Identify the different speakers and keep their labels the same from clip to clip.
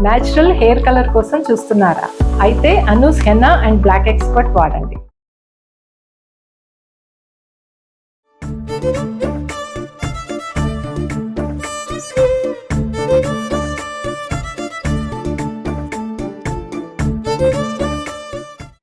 Speaker 1: Natural hair colour కోసం చూస్తున్నారా? అయితే Anoos henna and black expert వాడండి.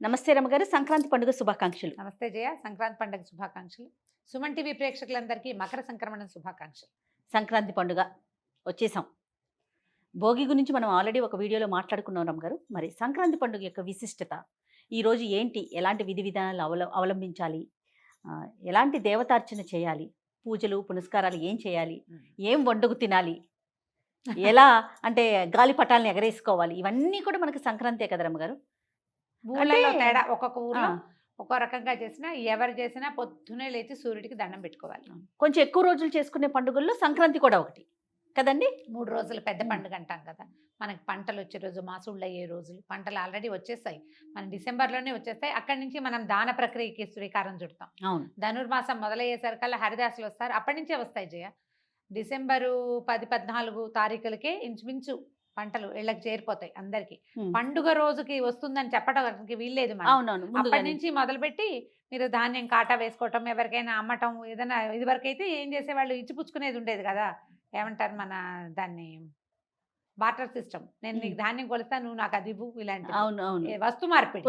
Speaker 2: నమస్తే రమగారు, సంక్రాంతి పండుగ శుభాకాంక్షలు.
Speaker 3: నమస్తే జయ, సంక్రాంతి పండుగ శుభాకాంక్షలు. సుమన్ టీవీ ప్రేక్షకులందరికీ మకర సంక్రమణ శుభాకాంక్షలు.
Speaker 2: సంక్రాంతి పండుగ వచ్చేసాం. భోగి గురించి మనం ఆల్రెడీ ఒక వీడియోలో మాట్లాడుకున్నాం రమగారు. మరి సంక్రాంతి పండుగ యొక్క విశిష్టత ఈరోజు ఏంటి? ఎలాంటి విధి విధానాలు అవలంబించాలి? ఎలాంటి దేవతార్చన చేయాలి? పూజలు పునస్కారాలు ఏం చేయాలి? ఏం వండుకు తినాలి? ఎలా అంటే గాలిపటాలను ఎగరేసుకోవాలి? ఇవన్నీ కూడా మనకి సంక్రాంతే కదా రమగారు.
Speaker 3: ఊళ్ళలో తేడా, ఒక్కొక్క ఊర్లో ఒక్కో రకంగా చేసినా, ఎవరు చేసినా పొద్దునే లేచి సూర్యుడికి దండం పెట్టుకోవాలి.
Speaker 2: కొంచెం ఎక్కువ రోజులు చేసుకునే పండుగల్లో సంక్రాంతి కూడా ఒకటి కదండి.
Speaker 3: 3 రోజులు పెద్ద పండుగ అంటాం కదా. మనకి పంటలు వచ్చే రోజు, మాసుళ్ళు అయ్యే రోజులు, పంటలు ఆల్రెడీ వచ్చేస్తాయి, మన డిసెంబర్లోనే వచ్చేస్తాయి. అక్కడి నుంచి మనం దాన ప్రక్రియకి శ్రీకారం చుడతాం.
Speaker 2: అవును,
Speaker 3: ధనుర్మాసం మొదలయ్యేసరికల్లా హరిదాసులు వస్తారు, అప్పటి నుంచే వస్తాయి జయ. డిసెంబరు 10-14 తారీఖులకే ఇంచుమించు పంటలు ఇళ్ళకి చేరిపోతాయి అందరికి. పండుగ రోజుకి వస్తుందని చెప్పడానికి వీల్లేదు.
Speaker 2: అవునవును,
Speaker 3: అప్పటి నుంచి మొదలుపెట్టి మీరు ధాన్యం కాటా వేసుకోవటం, ఎవరికైనా అమ్మటం, ఏదైనా ఇదివరకైతే ఏం చేసేవాళ్ళు, ఇచ్చిపుచ్చుకునేది ఉండేది కదా. ఏమంటారు మన దాన్ని, బార్టర్ సిస్టమ్. నేను నీకు ధాన్యం కొలుస్తాను, నువ్వు నాకు అది ఇవ్వు, ఇలాంటి వస్తు మార్పిడి.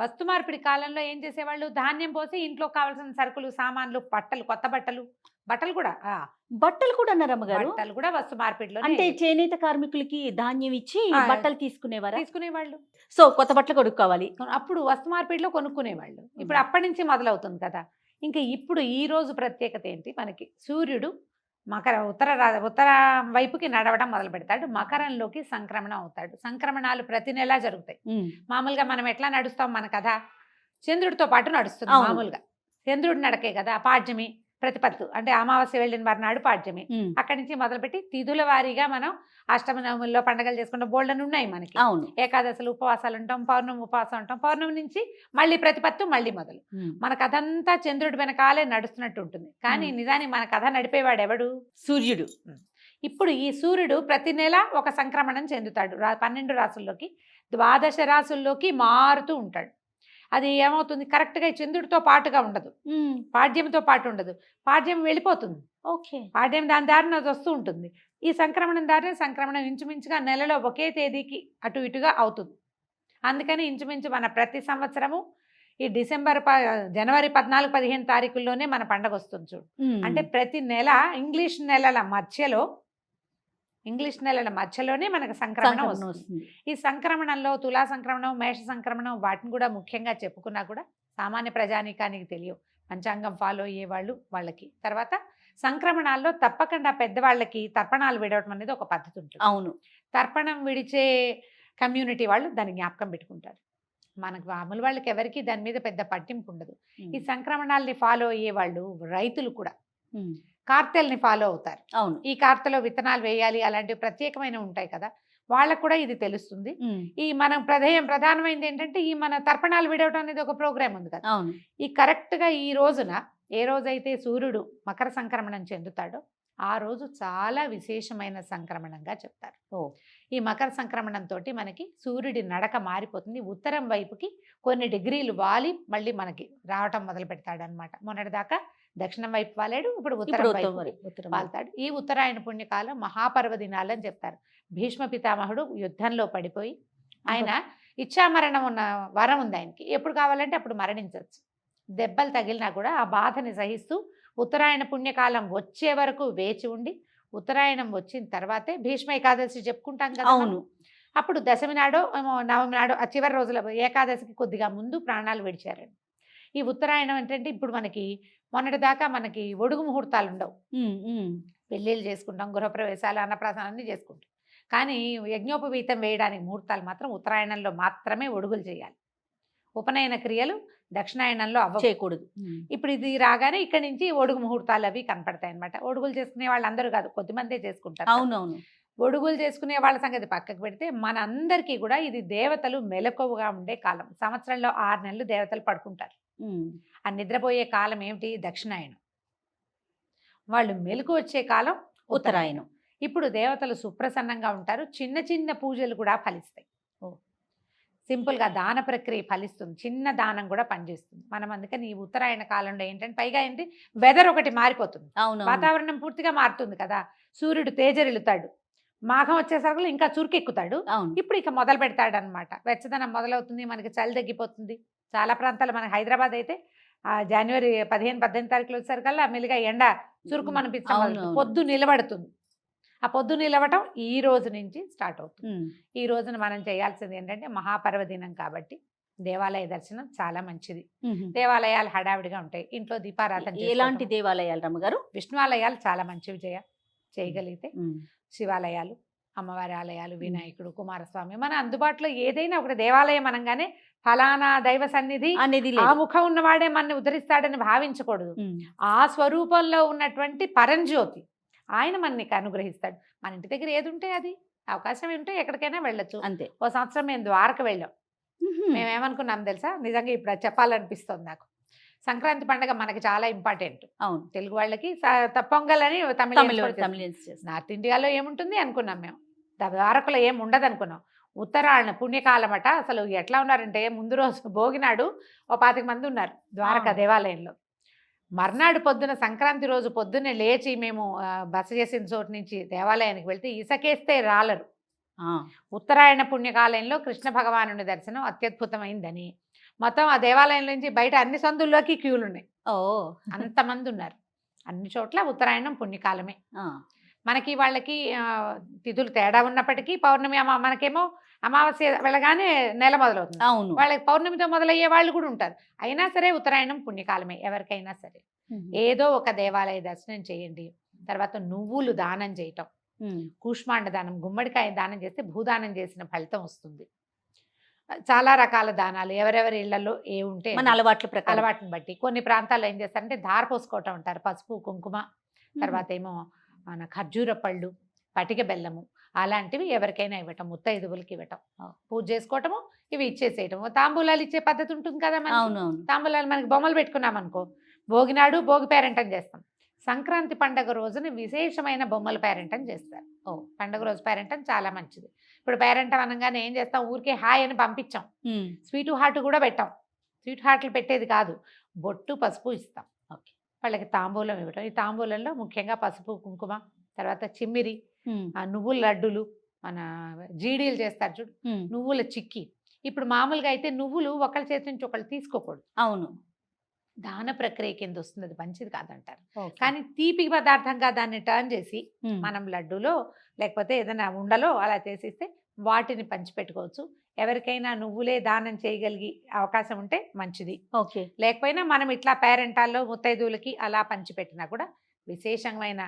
Speaker 3: వస్తు మార్పిడి కాలంలో ఏం చేసేవాళ్ళు, ధాన్యం పోసి ఇంట్లో కావాల్సిన సరుకులు, సామాన్లు, బట్టలు, కొత్త బట్టలు, బట్టలు కూడా
Speaker 2: రమ్మగారు,
Speaker 3: బట్టలు కూడా వస్తు మార్పిడిలో.
Speaker 2: అంటే చేనేత కార్మికులకి ధాన్యం ఇచ్చి బట్టలు తీసుకునేవాళ్ళు. సో కొత్త బట్టలు కొనుక్కోవాలి,
Speaker 3: అప్పుడు వస్తు మార్పిడిలో కొనుక్కునేవాళ్ళు. ఇప్పుడు అప్పటి నుంచి మొదలవుతుంది కదా. ఇంకా ఇప్పుడు ఈ రోజు ప్రత్యేకత ఏంటి, మనకి సూర్యుడు ఉత్తర వైపుకి నడవడం మొదలు పెడతాడు. మకరంలోకి సంక్రమణం అవుతాడు. సంక్రమణాలు ప్రతి నెలా జరుగుతాయి. మామూలుగా మనం ఎట్లా నడుస్తాం, మన కథ చంద్రుడితో పాటు నడుస్తుంది. మామూలుగా చంద్రుడి నడకే కదా. పాడ్యమి, ప్రతిపత్తు అంటే అమావాస్య వెళ్ళిన మర్నాడు పాడ్యమి. అక్కడి నుంచి మొదలుపెట్టి తిథుల వారీగా మనం అష్టమి నవముల్లో పండుగలు చేసుకుంటాం. బోల్డన్ ఉన్నాయి మనకి. ఏకాదశులు ఉపవాసాలు ఉంటాం, పౌర్ణమి ఉపవాసం ఉంటాం. పౌర్ణమి నుంచి మళ్ళీ ప్రతిపత్తు, మళ్ళీ మొదలు. మన కథ అంతా చంద్రుడి వెనకాలే నడుస్తున్నట్టు ఉంటుంది. కానీ నిజానికి మన కథ నడిపేవాడు ఎవడు? సూర్యుడు. ఇప్పుడు ఈ సూర్యుడు ప్రతి నెల ఒక సంక్రమణం చెందుతాడు. 12 రాసుల్లోకి, 12 రాసుల్లోకి మారుతూ ఉంటాడు. అది ఏమవుతుంది, కరెక్ట్గా చంద్రుడితో పాటుగా ఉండదు, పాడ్యంతో పాటు ఉండదు. పాడ్యం వెళ్ళిపోతుంది. పాడ్యం దాని దారిన వస్తూ ఉంటుంది. ఈ సంక్రమణం దారిన సంక్రమణం ఇంచుమించుగా నెలలో ఒకే తేదీకి అటు ఇటుగా అవుతుంది. అందుకని ఇంచుమించు మన ప్రతి సంవత్సరము ఈ జనవరి 14-15 తారీఖుల్లోనే మన పండగ వస్తుంది చూడు. అంటే ప్రతి నెల ఇంగ్లీష్ నెలల మధ్యలోనే మనకు సంక్రమణం వస్తుంది. ఈ సంక్రమణంలో తులా సంక్రమణం, మేష సంక్రమణం, వాటిని కూడా ముఖ్యంగా చెప్పుకున్నా కూడా సామాన్య ప్రజానీకానికి తెలియవు. పంచాంగం ఫాలో అయ్యే వాళ్ళకి. తర్వాత సంక్రమణాల్లో తప్పకుండా పెద్దవాళ్ళకి తర్పణాలు విడవటం అనేది ఒక పద్ధతి ఉంటుంది.
Speaker 2: అవును,
Speaker 3: తర్పణం విడిచే కమ్యూనిటీ వాళ్ళు దాన్ని జ్ఞాపకం పెట్టుకుంటారు. మనకు మామూలు వాళ్ళకి ఎవరికి దాని మీద పెద్ద పట్టింపు ఉండదు. ఈ సంక్రమణాలని ఫాలో అయ్యే వాళ్ళు రైతులు కూడా కార్తెల్ని ఫాలో అవుతారు.
Speaker 2: అవును,
Speaker 3: ఈ కార్తెలో విత్తనాలు వేయాలి, అలాంటివి ప్రత్యేకమైన ఉంటాయి కదా, వాళ్ళకు కూడా ఇది తెలుస్తుంది. ఈ మనం ప్రధానమైనది ఏంటంటే ఈ మన తర్పణాలు విడవటం అనేది ఒక ప్రోగ్రామ్ ఉంది కదా. ఈ కరెక్ట్గా ఈ రోజున ఏ రోజైతే సూర్యుడు మకర సంక్రమణం చెందుతాడో ఆ రోజు చాలా విశేషమైన సంక్రమణంగా చెప్తారు. ఈ మకర సంక్రమణంతో మనకి సూర్యుడి నడక మారిపోతుంది. ఉత్తరం వైపుకి కొన్ని డిగ్రీలు వాలి మళ్ళీ మనకి రావటం మొదలు పెడతాడు అనమాట. మొన్నటిదాకా దక్షిణం వైపు వాలాడు, ఇప్పుడు ఉత్తరం వైపు వాళ్తాడు. ఈ ఉత్తరాయణ పుణ్యకాలం మహాపర్వదినాలు అని చెప్తారు. భీష్మ పితామహుడు యుద్ధంలో పడిపోయి ఆయన ఇచ్చామరణం ఉన్న వరం ఉంది ఆయనకి. ఎప్పుడు కావాలంటే అప్పుడు మరణించవచ్చు. దెబ్బలు తగిలినా కూడా ఆ బాధని సహిస్తూ ఉత్తరాయణ పుణ్యకాలం వచ్చే వరకు వేచి ఉండి, ఉత్తరాయణం వచ్చిన తర్వాతే భీష్మ ఏకాదశి చెప్పుకుంటాం కదా.
Speaker 2: అవును,
Speaker 3: అప్పుడు దశమి నాడో నవమి నాడో ఆ చివరి రోజుల ఏకాదశికి కొద్దిగా ముందు ప్రాణాలు విడిచారండి. ఈ ఉత్తరాయణం ఏంటంటే ఇప్పుడు మనకి మొన్నటిదాకా మనకి ఒడుగు ముహూర్తాలు ఉండవు. పెళ్ళిళ్ళు చేసుకుంటాం, గృహప్రవేశాలు, అన్నప్రాసన అన్నీ చేసుకుంటాం. కానీ యజ్ఞోపవీతం వేయడానికి ముహూర్తాలు మాత్రం ఉత్తరాయణంలో మాత్రమే ఒడుగులు చేయాలి. ఉపనయన క్రియలు దక్షిణాయనంలో చేయకూడదు. ఇప్పుడు ఇది రాగానే ఇక్కడి నుంచి ఒడుగు ముహూర్తాలు అవి కనపడతాయి అనమాట. ఒడుగులు చేసుకునే వాళ్ళందరూ కాదు, కొద్దిమందే చేసుకుంటారు.
Speaker 2: అవునవును,
Speaker 3: ఒడుగులు చేసుకునే వాళ్ళ సంగతి పక్కకు పెడితే మన అందరికీ కూడా ఇది దేవతలు మెలకువగా ఉండే కాలం. సంవత్సరంలో 6 నెలలు దేవతలు పడుకుంటారు. ఆ నిద్రపోయే కాలం ఏమిటి? దక్షిణాయనం. వాళ్ళు మెలకు వచ్చే కాలం ఉత్తరాయణం. ఇప్పుడు దేవతలు సుప్రసన్నంగా ఉంటారు. చిన్న చిన్న పూజలు కూడా ఫలిస్తాయి. సింపుల్గా దాన ప్రక్రియ ఫలిస్తుంది. చిన్న దానం కూడా పనిచేస్తుంది. మనం అందుకని ఈ ఉత్తరాయణ కాలంలో ఏంటంటే పైగా ఏంటి వెదర్ ఒకటి మారిపోతుంది.
Speaker 2: అవును
Speaker 3: వాతావరణం పూర్తిగా మారుతుంది కదా. సూర్యుడు తేజరిల్లుతాడు, మాఘం వచ్చేసరికి ఇంకా చురుకెక్కుతాడు.
Speaker 2: అవును
Speaker 3: ఇప్పుడు ఇక మొదలు పెడతాడు అనమాట. వెచ్చదనం మొదలవుతుంది, మనకి చలి తగ్గిపోతుంది. చాలా ప్రాంతాలు మనకి హైదరాబాద్ అయితే జనవరి 15-18 తారీఖులు వచ్చేసరికల్లా మెల్లిగా ఎండ చురుకు
Speaker 2: అవును,
Speaker 3: అనిపించడం
Speaker 2: అవును.
Speaker 3: పొద్దు నిలబడుతుంది. ఆ పొద్దు నిలవటం ఈ రోజు నుంచి స్టార్ట్ అవుతుంది.
Speaker 2: ఉమ్.
Speaker 3: ఈ రోజున మనం చేయాల్సింది ఏంటంటే మహాపర్వదినం కాబట్టి దేవాలయ దర్శనం చాలా మంచిది.
Speaker 2: ఉహు.
Speaker 3: దేవాలయాలు హడావిడిగా ఉంటాయి, ఇంట్లో దీపారాధన
Speaker 2: ఎలాంటి
Speaker 3: చేసుకోవటం.
Speaker 2: దేవాలయాలు రమ్మగారు?
Speaker 3: విష్ణువాలయాలు చాలా మంచివి చేయగలిగితే.
Speaker 2: ఉమ్.
Speaker 3: శివాలయాలు, అమ్మవారి ఆలయాలు, వినాయకుడు, కుమారస్వామి, మన అందుబాటులో ఏదైనా ఒకటి దేవాలయం అనగానే ఫలానా దైవ సన్నిధి
Speaker 2: అనేది
Speaker 3: ఆ
Speaker 2: లేదు.
Speaker 3: ముఖం ఉన్నవాడే మనని ఉద్ధరిస్తాడని భావించకూడదు.
Speaker 2: ఉమ్.
Speaker 3: ఆ స్వరూపంలో ఉన్నటువంటి పరంజ్యోతి ఆయన మనకి అనుగ్రహిస్తాడు. మన ఇంటి దగ్గర ఏది ఉంటే అది, అవకాశం ఉంటే ఎక్కడికైనా వెళ్ళొచ్చు.
Speaker 2: అంతే.
Speaker 3: ఓ సంవత్సరం మేము ద్వారక వెళ్ళాం.
Speaker 2: ఉహు.
Speaker 3: మేమేమనుకున్నాం తెలుసా, నిజంగా ఇప్పుడు అది చెప్పాలనిపిస్తుంది నాకు. సంక్రాంతి పండుగ మనకి చాలా ఇంపార్టెంట్.
Speaker 2: అవును
Speaker 3: తెలుగు వాళ్ళకి పొంగల్ అని
Speaker 2: తమిళ
Speaker 3: తమిళ
Speaker 2: తమిళన్స్ చేస్తారు.
Speaker 3: నార్త్ ఇండియాలో ఏముంటుంది అనుకున్నాం మేము. ద్వారకలో ఏం ఉండదు అనుకున్నాం. ఉత్తరాయణ పుణ్యకాలం అట. అసలు ఎట్లా ఉన్నారంటే ముందు రోజు భోగినాడు ఓ 25 మంది ఉన్నారు ద్వారకా దేవాలయంలో. మర్నాడు పొద్దున సంక్రాంతి రోజు పొద్దున్నే లేచి మేము బస చేసిన చోటు నుంచి దేవాలయానికి వెళ్తే ఇసకేస్తే రాలరు.
Speaker 2: ఆ.
Speaker 3: ఉత్తరాయణ పుణ్యకాలంలో కృష్ణ భగవానుని దర్శనం అత్యద్భుతమైందని మొత్తం ఆ దేవాలయం నుంచి బయట అన్ని సందుల్లోకి క్యూలు ఉన్నాయి.
Speaker 2: ఓ.
Speaker 3: అంతమంది ఉన్నారు. అన్ని చోట్ల ఉత్తరాయణం పుణ్యకాలమే.
Speaker 2: ఆ.
Speaker 3: మనకి వాళ్ళకి తిథులు తేడా ఉన్నప్పటికీ పౌర్ణమి మనకేమో అమావాస్య వెళ్ళగానే నెల మొదలవుతుంది.
Speaker 2: అవును.
Speaker 3: వాళ్ళకి పౌర్ణమితో మొదలయ్యే వాళ్ళు కూడా ఉంటారు. అయినా సరే ఉత్తరాయణం పుణ్యకాలమే ఎవరికైనా సరే.
Speaker 2: ఉహు.
Speaker 3: ఏదో ఒక దేవాలయ దర్శనం చేయండి. తర్వాత నువ్వులు దానం చేయటం,
Speaker 2: ఉమ్.
Speaker 3: కూష్మాండ దానం, గుమ్మడికాయ దానం చేస్తే భూదానం చేసిన ఫలితం వస్తుంది. చాలా రకాల దానాలు ఎవరెవరి ఇళ్లలో ఏ ఉంటే
Speaker 2: మన అలవాట్ల ప్రకారం.
Speaker 3: అలవాటుని బట్టి కొన్ని ప్రాంతాల్లో ఏం చేస్తారంటే ధార పోసుకోవటం అంటారు. పసుపు కుంకుమ, తర్వాత ఏమో మన ఖర్జూర పళ్ళు, పటిక బెల్లము అలాంటివి ఎవరికైనా ఇవ్వటం, ముత్తైదువులకి ఇవ్వటం, పూజ చేసుకోవటము, ఇవి ఇచ్చేసేయటము. తాంబూలాలు ఇచ్చే పద్ధతి ఉంటుంది కదా మనకి.
Speaker 2: అవునవును.
Speaker 3: తాంబూలాలు మనకి బొమ్మలు పెట్టుకున్నాం అనుకో, భోగినాడు భోగి పేరెంటం చేస్తాం. సంక్రాంతి పండగ రోజున విశేషమైన బొమ్మల పేరెంటం చేస్తారు. పండగ రోజు పేరెంటం చాలా మంచిది. ఇప్పుడు పేరెంటం అనగానే ఏం చేస్తాం, ఊరికే హాయ్ అని పంపించాం,
Speaker 2: ఉమ్.
Speaker 3: స్వీటు హార్ట్ కూడా పెట్టాం. స్వీట్ హార్ట్లు పెట్టేది కాదు, బొట్టు పసుపు ఇస్తాం.
Speaker 2: ఓకే.
Speaker 3: వాళ్ళకి తాంబూలం ఇవ్వటం. ఈ తాంబూలంలో ముఖ్యంగా పసుపు కుంకుమ, తర్వాత చిమ్మిరి,
Speaker 2: ఉమ్.
Speaker 3: నువ్వుల లడ్డులు, మన జీడీలు చేస్తారు చూడు,
Speaker 2: ఉమ్.
Speaker 3: నువ్వుల చిక్కి. ఇప్పుడు మామూలుగా అయితే నువ్వులు ఒకళ్ళ చేతి నుంచి ఒకళ్ళు తీసుకోకూడదు,
Speaker 2: అవును.
Speaker 3: దాన ప్రక్రియ కింద వస్తుంది, అది మంచిది కాదంటారు.
Speaker 2: ఓకే.
Speaker 3: కానీ తీపి పదార్థంగా దాన్ని టర్న్ చేసి
Speaker 2: ఉమ్.
Speaker 3: మనం లడ్డూలో లేకపోతే ఏదైనా ఉండలో అలా చేసిస్తే వాటిని పంచిపెట్టుకోవచ్చు. ఎవరికైనా నువ్వులే దానం చేయగలిగి అవకాశం ఉంటే మంచిది.
Speaker 2: ఓకే.
Speaker 3: లేకపోయినా మనం ఇట్లా పేరెంటాల్లో ముత్తైదువులకి అలా పంచిపెట్టినా కూడా విశేషమైన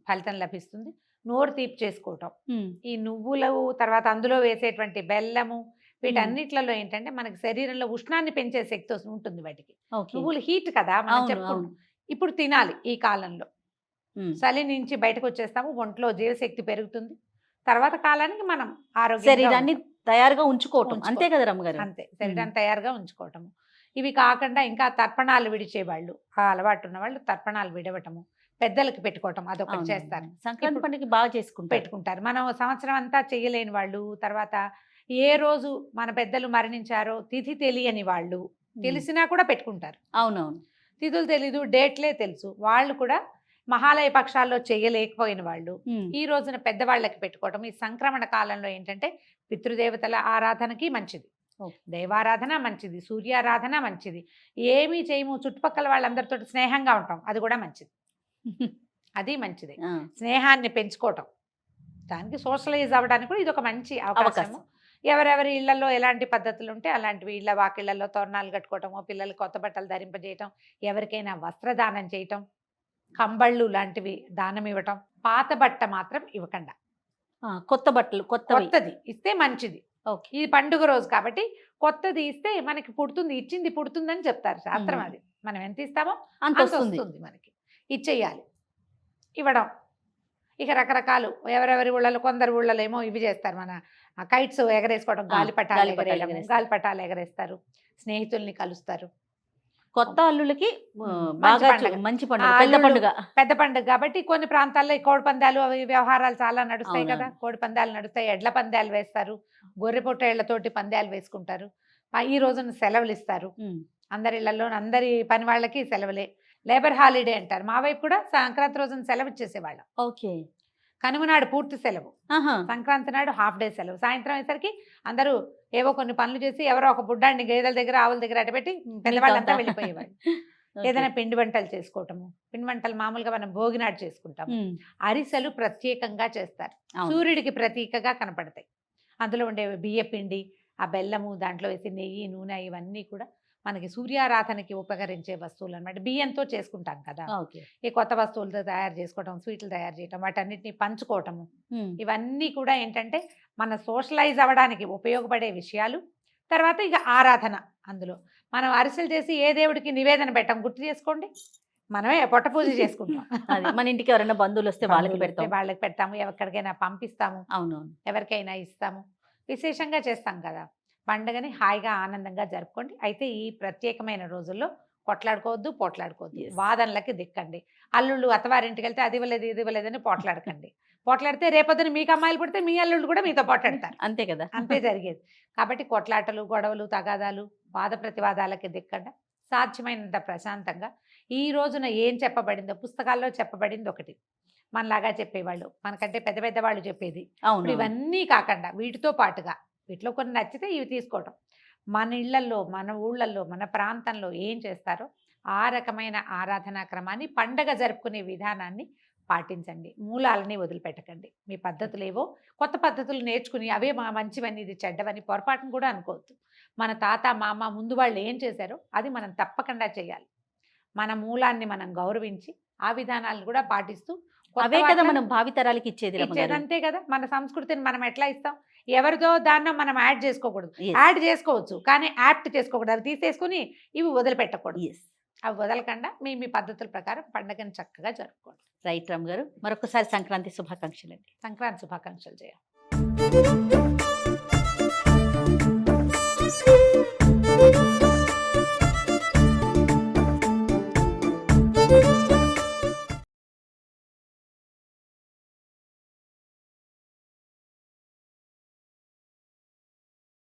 Speaker 3: ఫలితం లభిస్తుంది. నోరు తీపి చేసుకోవటం,
Speaker 2: ఉమ్.
Speaker 3: ఈ నువ్వులు తర్వాత అందులో వేసేటువంటి బెల్లము, వీటన్నిట్లలో ఏంటంటే మనకి శరీరంలో ఉష్ణాన్ని పెంచే శక్తి ఉంటుంది వాటికి.
Speaker 2: ఓకే.
Speaker 3: నువ్వులు హీట్ కదా మనం
Speaker 2: అవును,
Speaker 3: చెప్పుకుంటాం.
Speaker 2: అవును.
Speaker 3: ఇప్పుడు తినాలి ఈ కాలంలో.
Speaker 2: ఉమ్.
Speaker 3: చలి నుంచి బయటకు వచ్చేస్తాము, ఒంట్లో జీవశక్తి పెరుగుతుంది. తర్వాత కాలానికి మనం
Speaker 2: శరీరాన్ని
Speaker 3: ఆరోగ్యంగా
Speaker 2: తయారుగా ఉంచుకోవటం,
Speaker 3: ఉంచుకో-
Speaker 2: అంతే కదా రమ్మగారు?
Speaker 3: అంతే, శరీరాన్ని తయారుగా ఉంచుకోవటము. ఇవి కాకుండా ఇంకా తర్పణాలు విడిచేవాళ్ళు, ఆ అలవాటు ఉన్న వాళ్ళు తర్పణాలు విడవటము, పెద్దలకి పెట్టుకోవటం అదొకటి
Speaker 2: అవును.
Speaker 3: చేస్తారు,
Speaker 2: సంక్రాంతి
Speaker 3: ఇప్పుడు
Speaker 2: పండుగ బాగా చేసుకుంటారు.
Speaker 3: పెట్టుకుంటారు. మనం సంవత్సరం అంతా చేయలేని వాళ్ళు, తర్వాత ఏ రోజు మన పెద్దలు మరణించారో తిథి తెలియని వాళ్ళు, తెలిసినా కూడా పెట్టుకుంటారు.
Speaker 2: అవునవును.
Speaker 3: తిథులు తెలీదు, డేట్లే తెలుసు, వాళ్ళు కూడా మహాలయ పక్షాల్లో చేయలేకపోయిన వాళ్ళు
Speaker 2: ఉమ్.
Speaker 3: ఈ రోజున పెద్దవాళ్ళకి పెట్టుకోవటం. ఈ సంక్రమణ కాలంలో ఏంటంటే పితృదేవతల ఆరాధనకి మంచిది,
Speaker 2: ఓకే.
Speaker 3: దైవారాధన మంచిది, సూర్యారాధన మంచిది. ఏమీ చేయము, చుట్టుపక్కల వాళ్ళందరితో స్నేహంగా ఉంటాం, అది కూడా మంచిది. అది మంచిది,
Speaker 2: ఆ.
Speaker 3: స్నేహాన్ని పెంచుకోవటం. దానికి సోషలైజ్ అవ్వడానికి కూడా ఇది ఒక మంచి అవకాశము.
Speaker 2: అవకాశం.
Speaker 3: ఎవరెవరి ఇళ్లలో ఎలాంటి పద్ధతులు ఉంటే అలాంటివి, ఇళ్ళ వాకిళ్లలో తోరణాలు కట్టుకోవటము, పిల్లలు కొత్త బట్టలు ధరింపజేయటం, ఎవరికైనా వస్త్రదానం చేయటం, కంబళ్ళు లాంటివి దానం ఇవ్వటం. పాత బట్ట మాత్రం ఇవ్వకుండా
Speaker 2: ఆ, కొత్త బట్టలు కొత్తవి.
Speaker 3: కొత్తది ఇస్తే మంచిది.
Speaker 2: ఓకే.
Speaker 3: ఇది పండుగ రోజు కాబట్టి కొత్తది ఇస్తే మనకి పుడుతుంది, ఇచ్చింది పుడుతుందని చెప్తారు శాస్త్రం. అది మనం ఎంత ఇస్తామో
Speaker 2: అంత
Speaker 3: అంత
Speaker 2: వస్తుంది.
Speaker 3: వస్తుంది మనకి. ఇచ్చేయాలి, ఇవ్వడం. ఇక రకరకాలు ఎవరెవరి ఊళ్ళలో, కొందరు ఊళ్ళలో ఏమో ఇవి చేస్తారు, మన కైట్స్ ఎగరేసుకోవడం, గాలిపటాలు
Speaker 2: గాలిపటాలు
Speaker 3: ఎగరేయడం,
Speaker 2: ఎగరేస్తారు.
Speaker 3: గాలిపటాలు ఎగరేస్తారు, స్నేహితుల్ని కలుస్తారు.
Speaker 2: కొత్త అల్లులకి
Speaker 3: మంచి
Speaker 2: బాగా
Speaker 3: పండగ.
Speaker 2: మంచి పండుగ,
Speaker 3: ఆ
Speaker 2: పెద్ద
Speaker 3: అల్లుళ్ళు
Speaker 2: పండుగ.
Speaker 3: పెద్ద పండుగ కాబట్టి కొన్ని ప్రాంతాల్లో ఈ కోడి పందాలు అవి వ్యవహారాలు చాలా నడుస్తాయి
Speaker 2: అవునవును.
Speaker 3: కదా. కోడి పందాలు నడుస్తాయి, ఎడ్ల పందాలు వేస్తారు, గొర్రె పొట్టేళ్లతోటి పందాలు వేసుకుంటారు. ఈ రోజున సెలవులు ఇస్తారు
Speaker 2: ఉమ్,
Speaker 3: అందరి ఇళ్లలో, అందరి పని వాళ్ళకి సెలవులే. లేబర్ హాలిడే అంటారు. మా వైపు కూడా సంక్రాంతి రోజున సెలవు ఇచ్చేసేవాళ్ళం.
Speaker 2: ఓకే.
Speaker 3: కనుమ నాడు పూర్తి సెలవు,
Speaker 2: ఆహా.
Speaker 3: సంక్రాంతి నాడు హాఫ్ డే సెలవు. సాయంత్రం అయ్యేసరికి అందరూ ఏవో కొన్ని పనులు చేసి ఎవరో ఒక బుడ్డాన్ని గేదెల దగ్గర ఆవుల దగ్గర అటపెట్టి పెద్దవాళ్ళంతా
Speaker 2: మిగతా
Speaker 3: వెళ్ళిపోయేవాళ్ళు.
Speaker 2: ఓకే.
Speaker 3: ఏదైనా పిండి వంటలు చేసుకోవటము. పిండి వంటలు మామూలుగా మనం భోగినాడు చేసుకుంటాము.
Speaker 2: ఉమ్,
Speaker 3: అరిసెలు ప్రత్యేకంగా చేస్తారు,
Speaker 2: అవును.
Speaker 3: సూర్యుడికి ప్రతీకగా కనపడతాయి. అందులో ఉండే బియ్య పిండి, ఆ బెల్లము, దాంట్లో వేసి నెయ్యి, నూనె, ఇవన్నీ కూడా మనకి సూర్యారాధనకి ఉపకరించే వస్తువులు అనమాట. బియ్యంతో చేసుకుంటాం కదా.
Speaker 2: ఓకే.
Speaker 3: ఈ కొత్త వస్తువులతో తయారు చేసుకోవటం, స్వీట్లు తయారు చేయటం, వాటన్నిటిని పంచుకోవటము,
Speaker 2: ఉమ్,
Speaker 3: ఇవన్నీ కూడా ఏంటంటే మన సోషలైజ్ అవ్వడానికి ఉపయోగపడే విషయాలు. తర్వాత ఇక ఆరాధన. అందులో మనం అరిసెలు చేసి ఏ దేవుడికి నివేదన పెట్టాం గుర్తు చేసుకోండి. మనమే పొట్ట పూజ చేసుకుంటాం.
Speaker 2: అది మన ఇంటికి ఎవరైనా బంధువులు వస్తే వాళ్ళకి
Speaker 3: బంధువులు వస్తే
Speaker 2: పెడతాం.
Speaker 3: వాళ్ళకి పెడతాము, ఎక్కడికైనా పంపిస్తాము,
Speaker 2: అవునవును.
Speaker 3: ఎవరికైనా ఇస్తాము. విశేషంగా చేస్తాం కదా. పండుగని హాయిగా ఆనందంగా జరుపుకోండి. అయితే ఈ ప్రత్యేకమైన రోజుల్లో కొట్లాడుకోవద్దు, పోట్లాడుకోవద్దు,
Speaker 2: Yes.
Speaker 3: వాదనలకి దిక్కండి. అల్లుళ్ళు అత్తవారింటికి వెళ్తే అది ఇవ్వలేదు ఇది ఇవ్వలేదని పోట్లాడకండి. పోట్లాడితే రేపొద్దున మీకు అమ్మాయిలు పుడితే మీ అల్లుళ్ళు కూడా మీతో పోట్లాడతారు.
Speaker 2: అంతే కదా.
Speaker 3: అంతే జరిగేది. కాబట్టి కొట్లాటలు, గొడవలు, తగాదాలు, వాద ప్రతివాదాలకి దిక్కండి. సాధ్యమైనంత ప్రశాంతంగా ఈ రోజున ఏం చెప్పబడిందో, పుస్తకాల్లో చెప్పబడింది ఒకటి, మనలాగా చెప్పేవాళ్ళు, మనకంటే పెద్ద పెద్ద వాళ్ళు చెప్పేది.
Speaker 2: అవును.
Speaker 3: ఇప్పుడు ఇవన్నీ కాకుండా వీటితో పాటుగా, వీటిలో కొన్ని నచ్చితే ఇవి తీసుకోవటం, మన ఇళ్లల్లో, మన ఊళ్ళల్లో, మన ప్రాంతంలో ఏం చేస్తారో ఆ రకమైన ఆరాధనా క్రమాన్ని, పండగ జరుపుకునే విధానాన్ని పాటించండి. మూలాలని వదిలిపెట్టకండి. మీ పద్ధతులు ఏవో కొత్త పద్ధతులు నేర్చుకుని అవే మా మంచివని, ఇది చెడ్డవని పొరపాటును కూడా అనుకోవద్దు. మన తాత మామ ముందు వాళ్ళు ఏం చేశారో అది మనం తప్పకుండా చేయాలి. మన మూలాన్ని మనం గౌరవించి ఆ విధానాలను కూడా పాటిస్తూ కొత్త
Speaker 2: అవే కదా
Speaker 3: వాటిని
Speaker 2: మనం భావితరాలకి ఇచ్చేది రమ్మ గారు.
Speaker 3: ఇచ్చేదంతే కదా. మన సంస్కృతిని మనం ఎట్లా ఇస్తాం? ఎవరిదో దాన్ని మనం యాడ్ చేసుకోకూడదు.
Speaker 2: Yes.
Speaker 3: యాడ్ చేసుకోవచ్చు కానీ యాప్ట్ చేసుకోకూడదు. అవి తీసేసుకుని ఇవి వదిలిపెట్టకూడదు.
Speaker 2: Yes.
Speaker 3: అవి వదలకుండా మీ మీ పద్ధతుల ప్రకారం పండుగను చక్కగా జరుపుకోండి.
Speaker 2: రైట్ రమ్మ గారు, మరొకసారి సంక్రాంతి శుభాకాంక్షలు అండి.
Speaker 3: సంక్రాంతి శుభాకాంక్షలు చేయాలి.